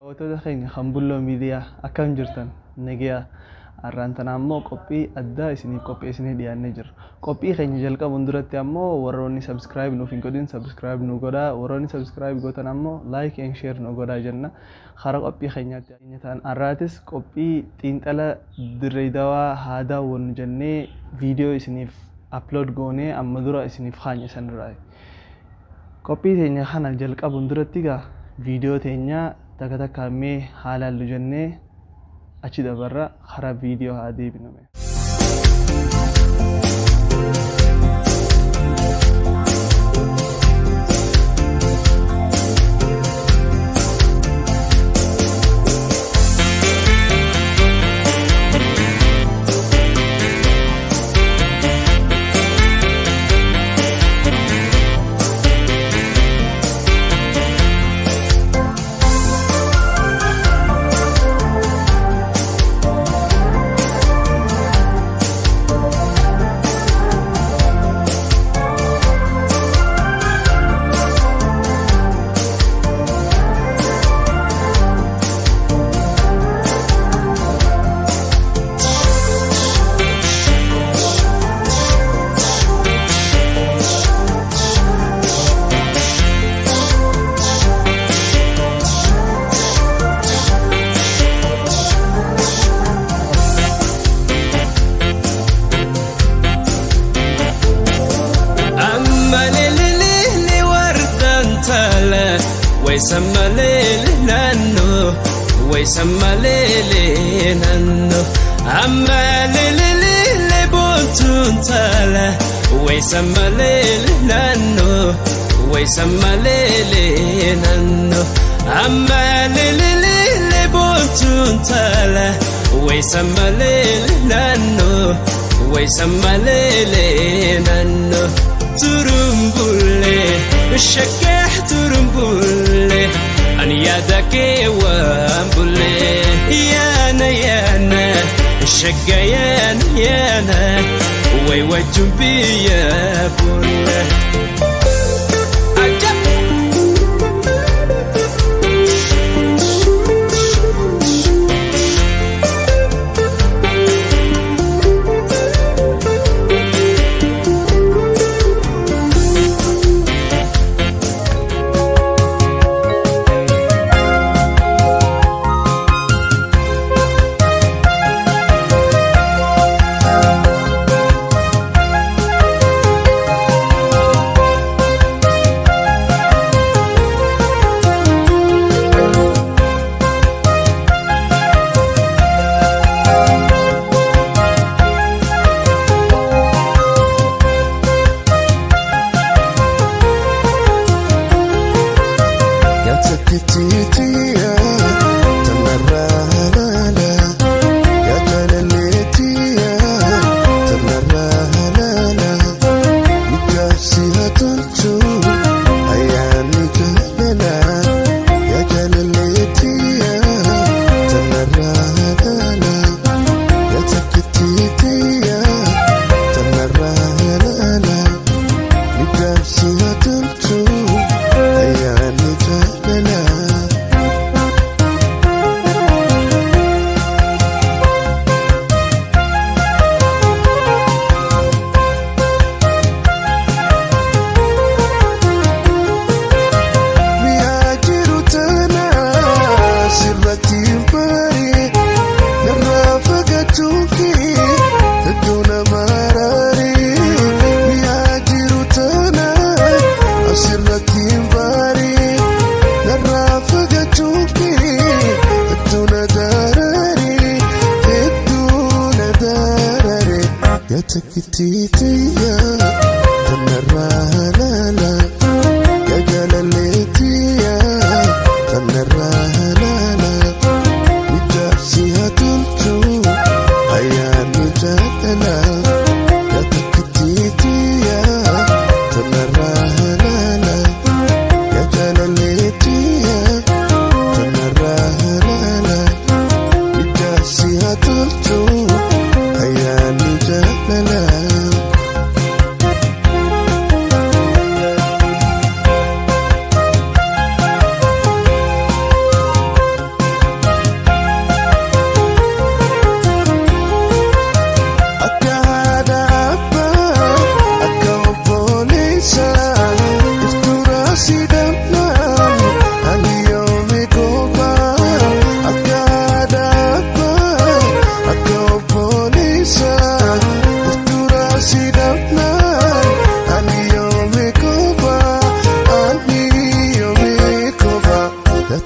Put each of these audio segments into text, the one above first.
Daawwattoota keenya Hambulloo Miidiyaa akkam jirtan nagaa arraantan ammoo qophii addaa isiniif qopheessinee dhiyaannee jirra. Qophii keenya jalqabuun duratti ammoo warroonni subscribe nuuf hin godhin subscribe nu godhaa, warroonni subscribe gootan ammoo like and share nu godhaa jenna. Hara qophii keenyaatti ta'an arraatis qophii xiinxala dirree dawaa haa daawwannu jennee viidiyoo isiniif upload goonee amma dura isiniif kaanye sanirraa. Qophii teenya kana jalqabuun duratti gaa viidiyoo teenya takka takkaamee haalaan jennee achi dabarra hara viidiyoo haa deebinu. ويسمليلي نانو أما ليلي بونتون تالا ويسمليلي نانو ويسمليلي نانو أما ليلي بونتون تالا ويسمليلي نانو ويسمليلي نانو ترمبولي الشكاح ترمبولي أني يدك وامبولي يانا الشقيان يانا ويوجم بيا بولا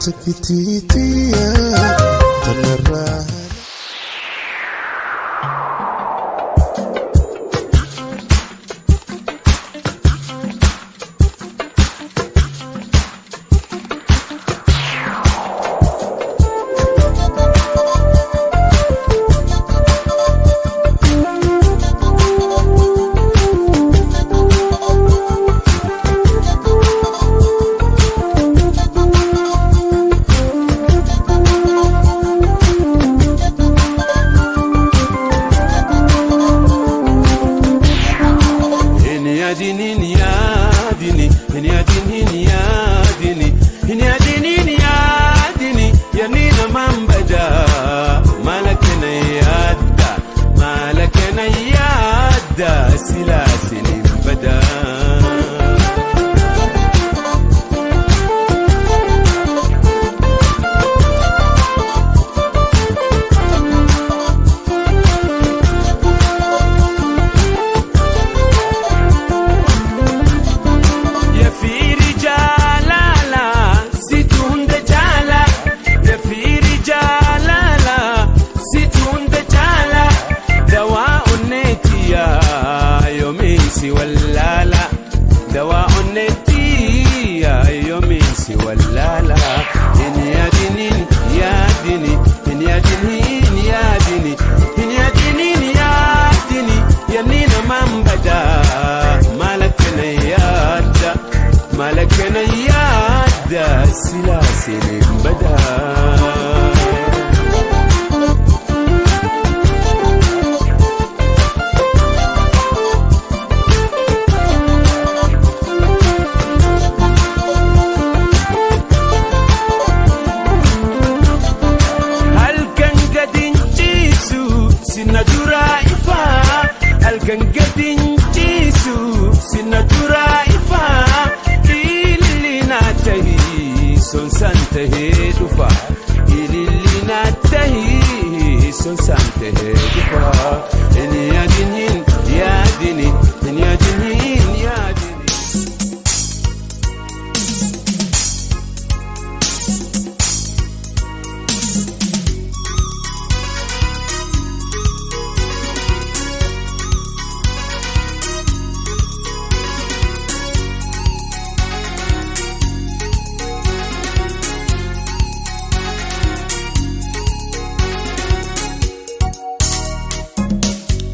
takititia tanara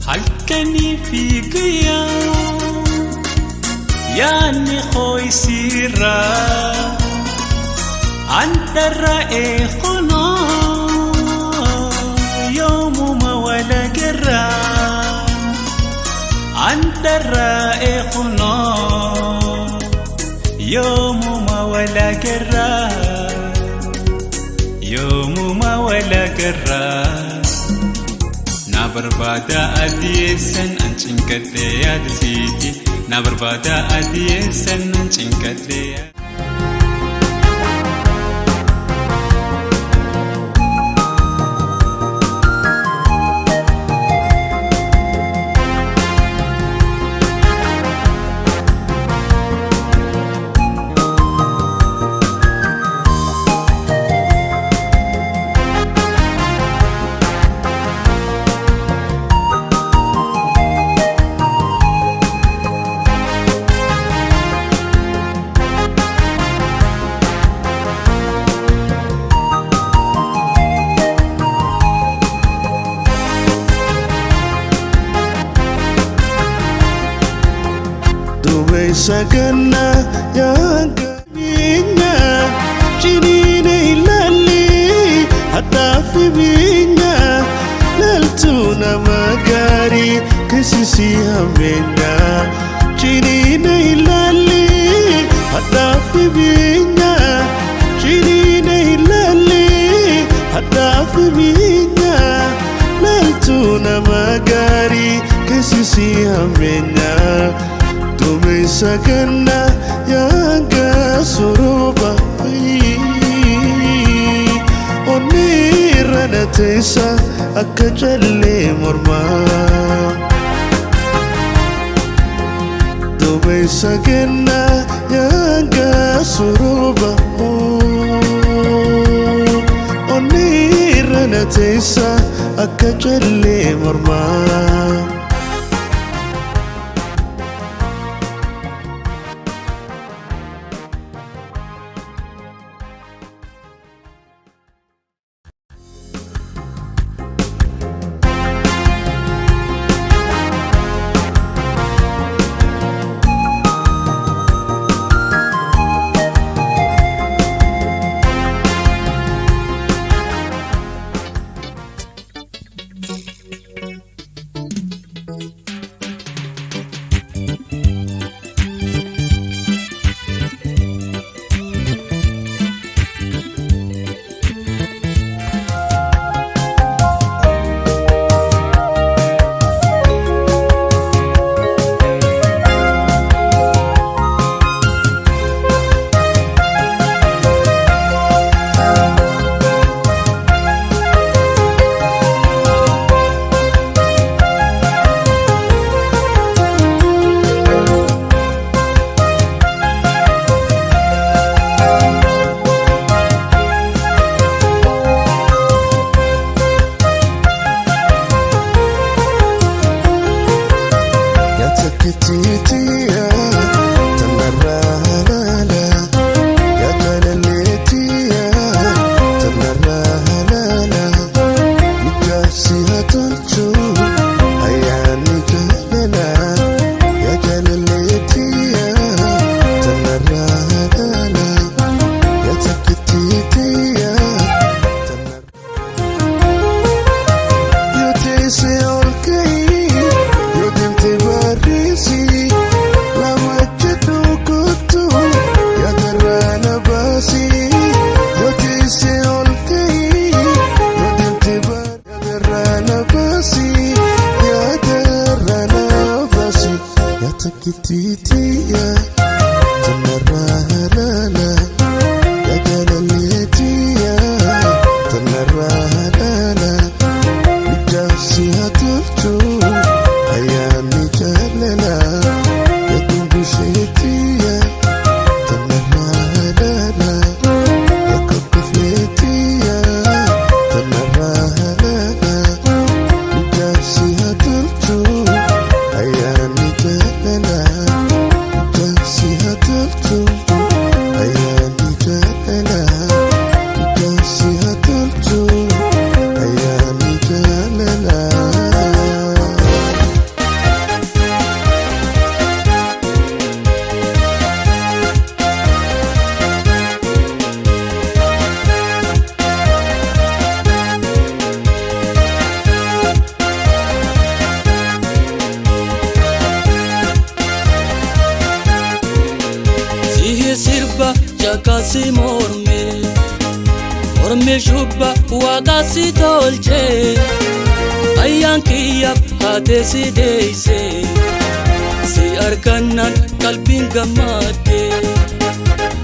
halkani fiiqaya yaani qoysira antara eqono yawma wala garra antara eqono yawma wala garra yawma wala garra نبربادا أديسن أنشين كتليا دسيتي نبربادا أديسن أنشين كتليا Sagana yang kaminya Cinina ilali Hadafi binya Laltuna magari Kesisi hamenya Cinina ilali Hadafi binya Cinina ilali Hadafi binya Laltuna magari Kesisi hamenya Tumisagana yanga suruba Onira natesa akajalle morma Tumisagana yanga suruba miila teessa akka callee mormaa. Wakasi morme shubba wakasi tolche ayyankiyab haate si deeyse si arkannan qalbiin gammadde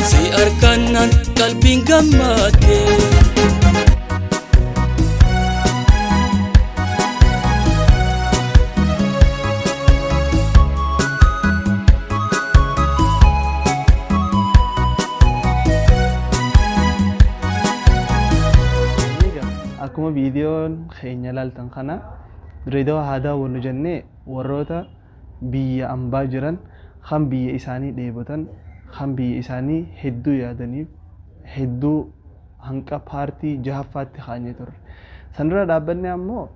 si arkannan qalbiin gammadde. Akkuma viidiyoon keenya ilaaltan kana Dirreedawaa haa daawwannu jennee warroota biyya ambaa jiran kan biyya isaanii dheebotan kan biyya isaanii hedduu yaadaniif hedduu hanqa paartii jahaffaatti kaanyee turre. Sanirra dhaabbannee ammoo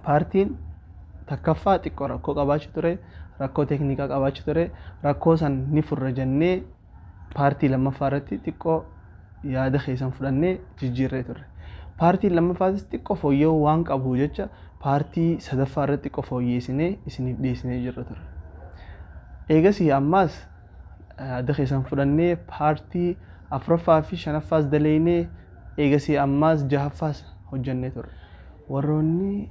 paartiin takkaffaa xiqqoo rakkoo qabaachuu ture, rakkoo teeknikaa qabaachuu ture, rakkoo san ni furra jennee paartii lammaffaa irratti xiqqoo yaada keessan fudhannee jijjiirree turre. Paartiin lammaffaatis xiqqoo fooyya'uu waan qabu jecha paartii sadaffaa irratti xiqqoo fooyyeessinee isiniif dhiyeessinee jirra ture. Eegasii ammaas yaada keessan fudhannee paartii afuraffaa fi shanaffaas daleeynee eegasii ammaas jahaffaas hojjennee ture. Warroonni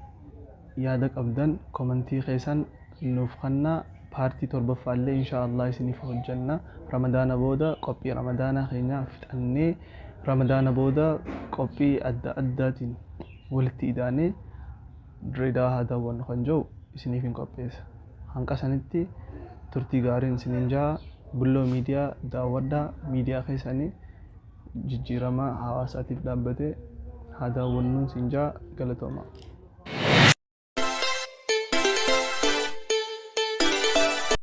yaada qabdan komentii keessan nuuf kennaa. Paartii torbaffaallee inshaallah isiniif hojjenna. Ramadaana booda qophii ramadaana keenya fixannee Ramadaana booda qophii adda addaatiin walitti hidhaanee Dirreedawaa haa daawwannu kan jiru isiniif hin qopheessa. Hanqa sanitti turtii gaariin isiniin jaa. Bulloo miidiyaa daawwadhaa. Miidiyaa keessanii jijjiirama hawaasaatiif dhaabbate haa daawwannuun siin jaa galatoomaa.